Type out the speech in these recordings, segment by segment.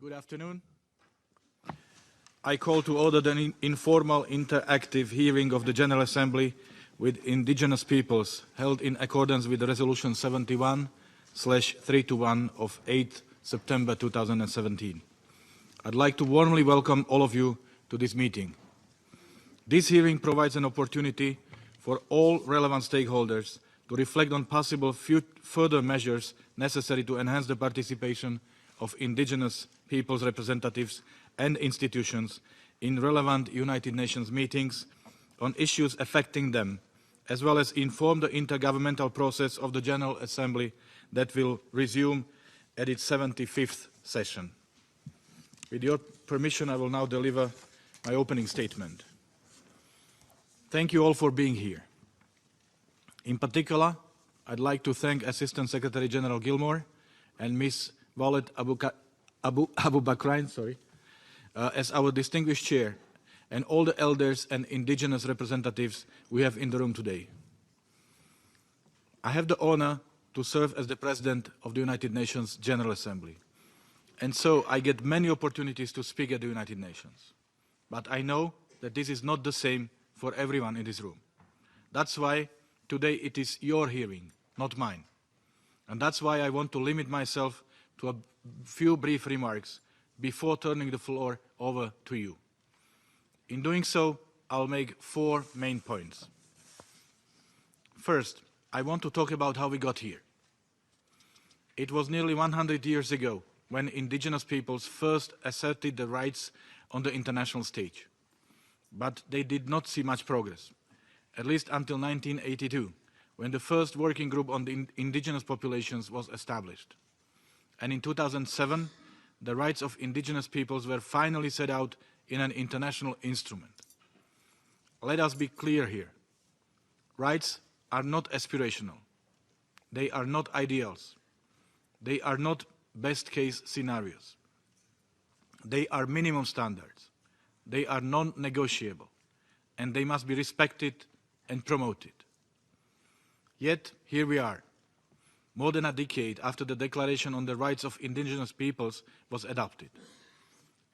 Good afternoon. I call to order the informal interactive hearing of the General Assembly with indigenous peoples held in accordance with Resolution 71/321 of 8 September 2017. I'd like to warmly welcome all of you to this meeting. This hearing provides an opportunity for all relevant stakeholders to reflect on possible further measures necessary to enhance the participation of indigenous peoples' representatives and institutions in relevant United Nations meetings on issues affecting them, as well as inform the intergovernmental process of the General Assembly that will resume at its 75th session. With your permission, I will now deliver my opening statement. Thank you all for being here. In particular, I'd like to thank Assistant Secretary General Gilmore and Ms. Walid Abu Bakrain, as our distinguished chair, and all the elders and indigenous representatives we have in the room today. I have the honor to serve as the President of the United Nations General Assembly, and so I get many opportunities to speak at the United Nations. But I know that this is not the same for everyone in this room. That's why today it is your hearing, not mine. And that's why I want to limit myself to a few brief remarks before turning the floor over to you. In doing so, I'll make 4 main points. First, I want to talk about how we got here. It was nearly 100 years ago when indigenous peoples first asserted their rights on the international stage. But they did not see much progress, at least until 1982, when the first working group on the indigenous populations was established. And in 2007, the rights of indigenous peoples were finally set out in an international instrument. Let us be clear here. Rights are not aspirational. They are not ideals. They are not best-case scenarios. They are minimum standards. They are non-negotiable, and they must be respected and promoted. Yet, here we are, more than a decade after the Declaration on the Rights of Indigenous Peoples was adopted.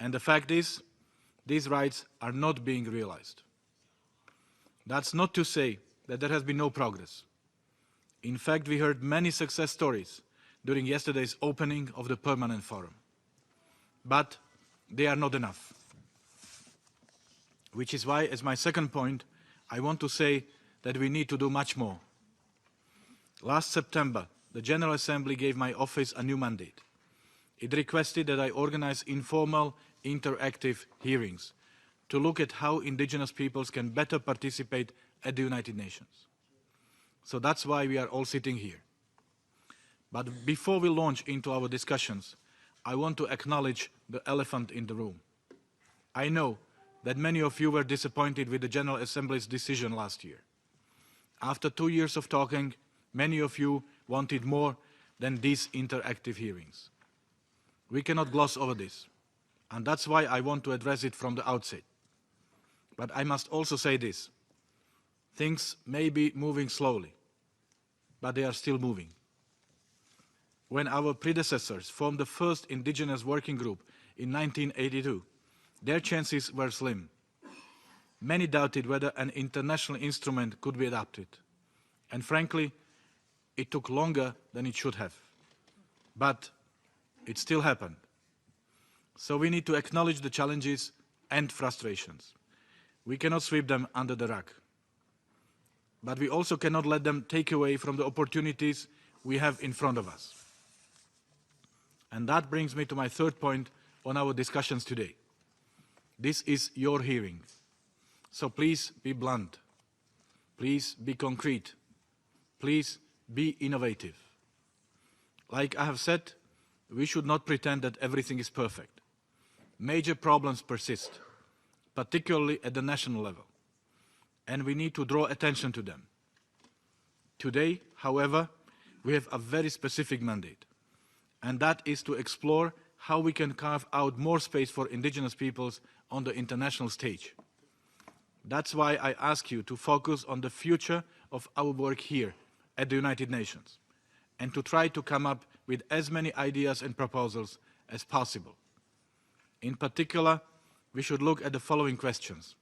And the fact is, these rights are not being realized. That's not to say that there has been no progress. In fact, we heard many success stories during yesterday's opening of the Permanent Forum. But they are not enough. Which is why, as my second point, I want to say that we need to do much more. Last September, the General Assembly gave my office a new mandate. It requested that I organize informal, interactive hearings to look at how indigenous peoples can better participate at the United Nations. So that's why we are all sitting here. But before we launch into our discussions, I want to acknowledge the elephant in the room. I know that many of you were disappointed with the General Assembly's decision last year. After 2 years of talking, many of you wanted more than these interactive hearings. We cannot gloss over this, and that's why I want to address it from the outset. But I must also say this. Things may be moving slowly, but they are still moving. When our predecessors formed the first indigenous working group in 1982, their chances were slim. Many doubted whether an international instrument could be adopted. And frankly, it took longer than it should have. But it still happened. So we need to acknowledge the challenges and frustrations. We cannot sweep them under the rug. But we also cannot let them take away from the opportunities we have in front of us. And that brings me to my third point on our discussions today. This is your hearing. So please be blunt. Please be concrete. Please be innovative. Like I have said, we should not pretend that everything is perfect. Major problems persist, particularly at the national level, and we need to draw attention to them. Today, however, we have a very specific mandate, and that is to explore how we can carve out more space for indigenous peoples on the international stage. That's why I ask you to focus on the future of our work here at the United Nations and to try to come up with as many ideas and proposals as possible. In particular, we should look at the following questions.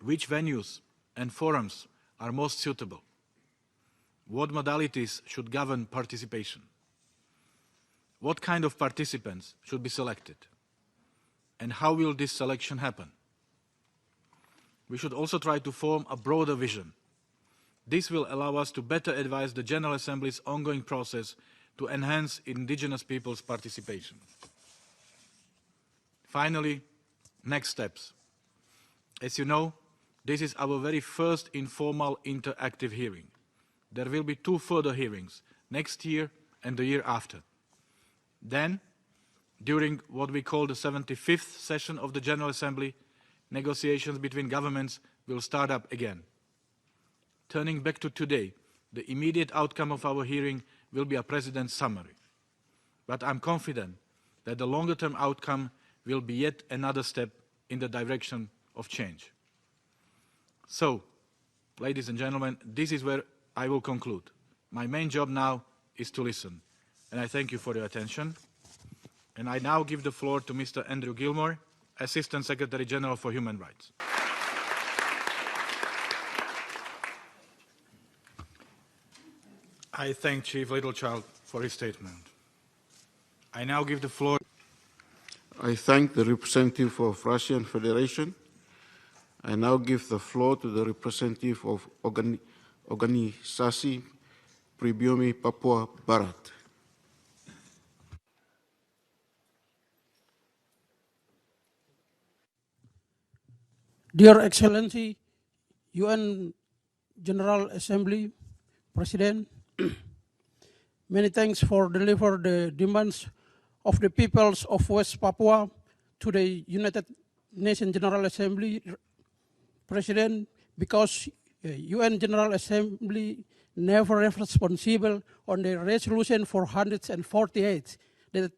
Which venues and forums are most suitable? What modalities should govern participation? What kind of participants should be selected? And how will this selection happen? We should also try to form a broader vision. This will allow us to better advise the General Assembly's ongoing process to enhance indigenous peoples' participation. Finally, next steps. As you know, this is our very first informal interactive hearing. There will be 2 further hearings, next year and the year after. Then, during what we call the 75th session of the General Assembly, negotiations between governments will start up again. Turning back to today, the immediate outcome of our hearing will be a President's summary. But I'm confident that the longer-term outcome will be yet another step in the direction of change. So, ladies and gentlemen, this is where I will conclude. My main job now is to listen, and I thank you for your attention. And I now give the floor to Mr. Andrew Gilmore, Assistant Secretary General for Human Rights. I thank Chief Littlechild for his statement. I now give the floor. I thank the representative of Russian Federation. I now give the floor to the representative of Organisasi Pribumi Papua Barat. Dear Excellency, UN General Assembly, President, many thanks for deliver the demands of the peoples of West Papua to the United Nations General Assembly, President, because UN General Assembly never responsible on the resolution 448 that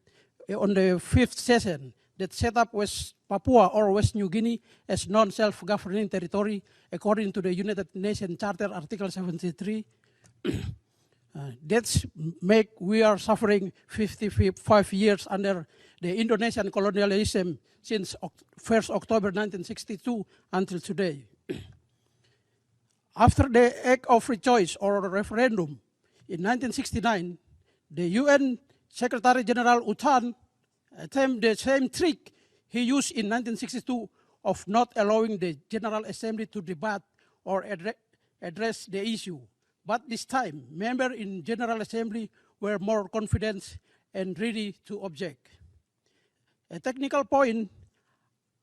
on the 5th session that set up West Papua or West New Guinea as non-self-governing territory according to the United Nations Charter Article 73. That's make we are suffering 55 years under the Indonesian colonialism since 1st October 1962 until today. After the Act of Free Choice or referendum in 1969, the UN Secretary General U Thant attempted the same trick he used in 1962 of not allowing the General Assembly to debate or address the issue. But this time, members in General Assembly were more confident and ready to object. A technical point,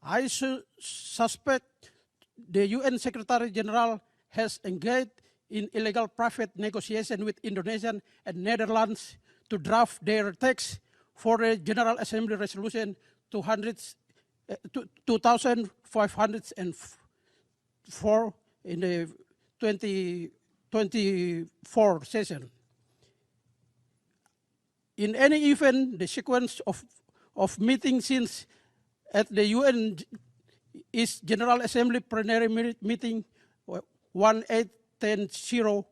I suspect the UN Secretary General has engaged in illegal private negotiation with Indonesia and Netherlands to draft their text for the General Assembly Resolution 2504 in the 2024 session. In any event, the sequence of meetings since at the UN is General Assembly plenary meeting 1810,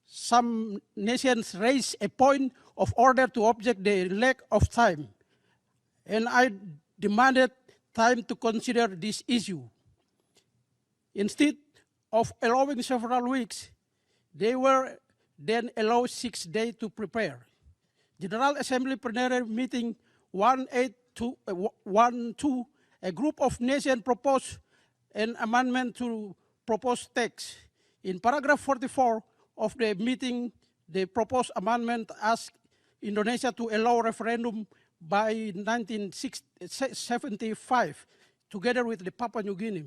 some nations raise a point of order to object the lack of time, and I demanded time to consider this issue. Instead of allowing several weeks, they were then allowed 6 days to prepare. General Assembly plenary meeting 1812, a group of nations proposed an amendment to proposed text. In paragraph 44 of the meeting, the proposed amendment asked Indonesia to allow referendum by 1975, together with the Papua New Guinea.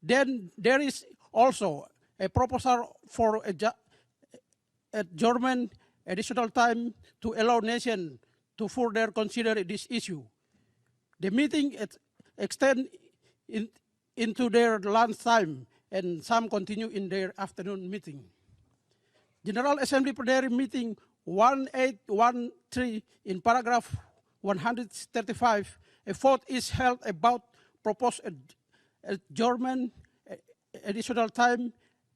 Then there is also a proposal for a German additional time to allow nations to further consider this issue. The meeting extend into their lunch time, and some continue in their afternoon meeting. General Assembly plenary meeting 1813 in paragraph 135, a vote is held about proposed a German additional time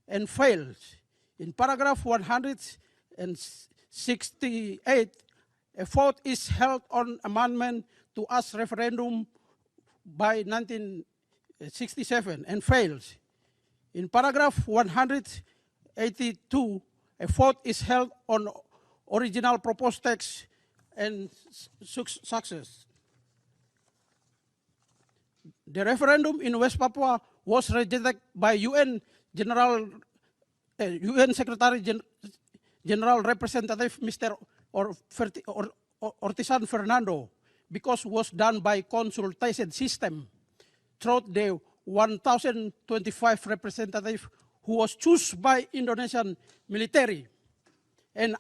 and fails. In paragraph 168, a vote is held on amendment to ask referendum by 1967 and fails. In paragraph 182, a vote is held on original proposed text and success. The referendum in West Papua was rejected by UN Secretary General Representative Mr. Ortizan Fernando, because it was done by consultation system through the 1,025 representatives who was chosen by Indonesian military and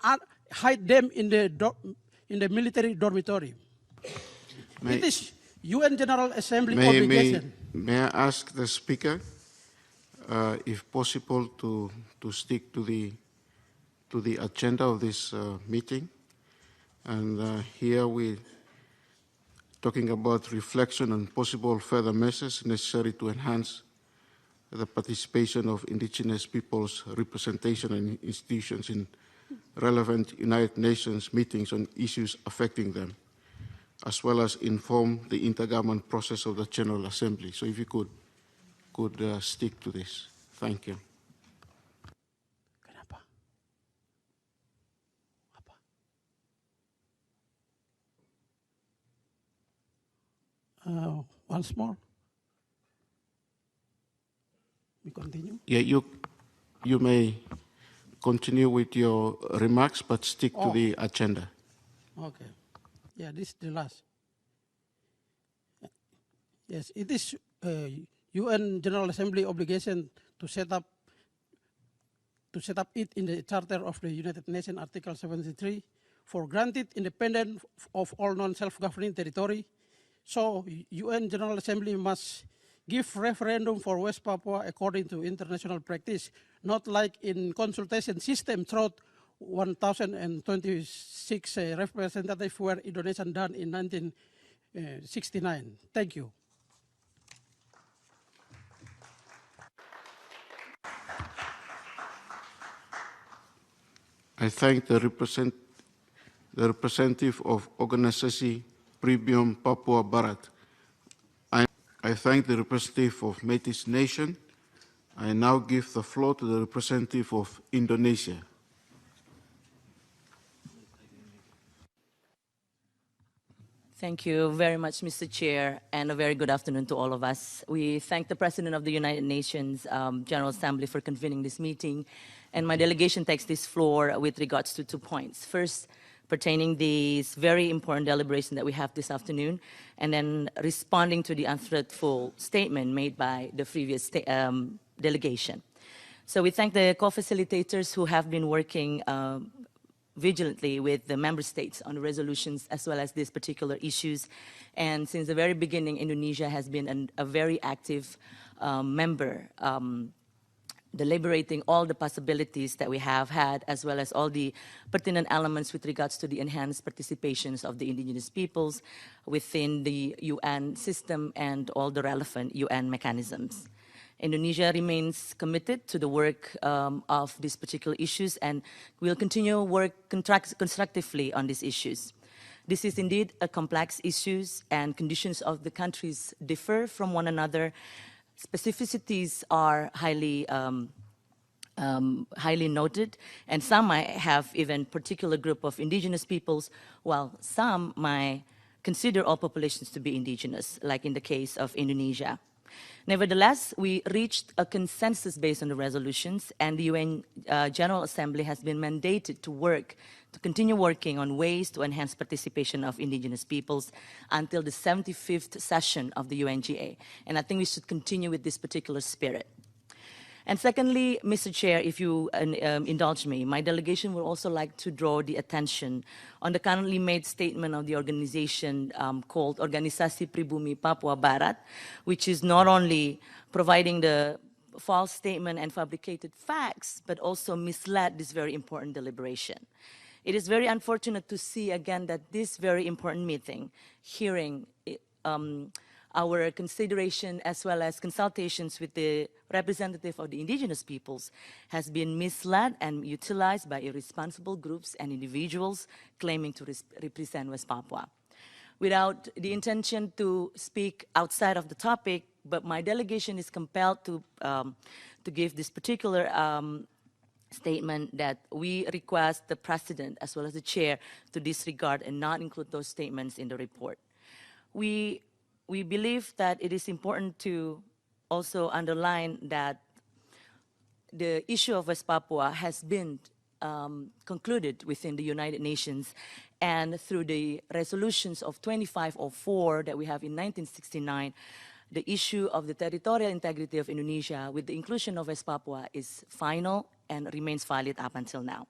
hide them in the military dormitory. It is UN General Assembly obligation. May I ask the speaker, if possible, to stick to the agenda of this meeting? And here we're talking about reflection on possible further measures necessary to enhance the participation of indigenous peoples' representation and institutions in relevant United Nations meetings on issues affecting them, as well as inform the intergovernment process of the General Assembly. So if you could stick to this. Thank you. Once more. We continue? Yeah, you may continue with your remarks, but stick to the agenda. Okay. Yeah, this is the last. Yes, it is UN General Assembly obligation to set up it in the Charter of the United Nations, Article 73, for granted independence of all non-self-governing territory. So UN General Assembly must give referendum for West Papua according to international practice, not like in consultation system through 1,026 representatives were Indonesian done in 1969. Thank you. I thank the representative of Organisasi Pribumi Papua Barat. I thank the representative of Métis Nation. I now give the floor to the representative of Indonesia. Thank you very much, Mr. Chair, and a very good afternoon to all of us. We thank the President of the United Nations General Assembly for convening this meeting, and my delegation takes this floor with regards to 2 points. First, pertaining this very important deliberation that we have this afternoon, and then responding to the untruthful statement made by the previous delegation. So we thank the co-facilitators who have been working vigilantly with the member states on the resolutions as well as these particular issues. And since the very beginning, Indonesia has been a very active member, deliberating all the possibilities that we have had, as well as all the pertinent elements with regards to the enhanced participations of the indigenous peoples within the UN system and all the relevant UN mechanisms. Indonesia remains committed to the work of these particular issues and will continue work constructively on these issues. This is indeed a complex issues, and conditions of the countries differ from one another. Specificities are highly noted, and some might have even particular group of indigenous peoples, while some might consider all populations to be indigenous, like in the case of Indonesia. Nevertheless, we reached a consensus based on the resolutions, and the UN General Assembly has been mandated to continue working on ways to enhance participation of indigenous peoples until the 75th session of the UNGA. And I think we should continue with this particular spirit. And secondly, Mr. Chair, if you indulge me, my delegation would also like to draw the attention on the currently made statement of the organization called Organisasi Pribumi Papua Barat, which is not only providing the false statement and fabricated facts, but also misled this very important deliberation. It is very unfortunate to see again that this very important meeting, hearing our consideration as well as consultations with the representative of the indigenous peoples has been misled and utilized by irresponsible groups and individuals claiming to represent West Papua. Without the intention to speak outside of the topic, but my delegation is compelled to give this particular statement that we request the President as well as the Chair to disregard and not include those statements in the report. We believe that it is important to also underline that the issue of West Papua has been concluded within the United Nations, and through the resolutions of 2504 that we have in 1969, the issue of the territorial integrity of Indonesia with the inclusion of West Papua is final and remains valid up until now.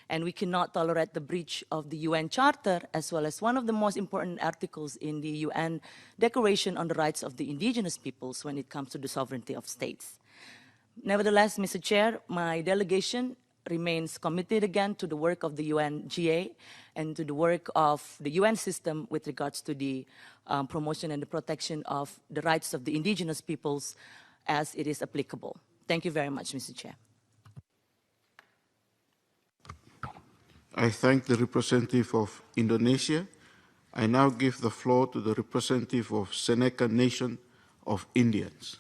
And we cannot tolerate the breach of the UN Charter, as well as one of the most important articles in the UN Declaration on the Rights of the Indigenous Peoples when it comes to the sovereignty of states. Nevertheless, Mr. Chair, my delegation remains committed again to the work of the UNGA and to the work of the UN system with regards to the promotion and the protection of the rights of the indigenous peoples as it is applicable. Thank you very much, Mr. Chair. I thank the representative of Indonesia. I now give the floor to the representative of Seneca Nation of Indians.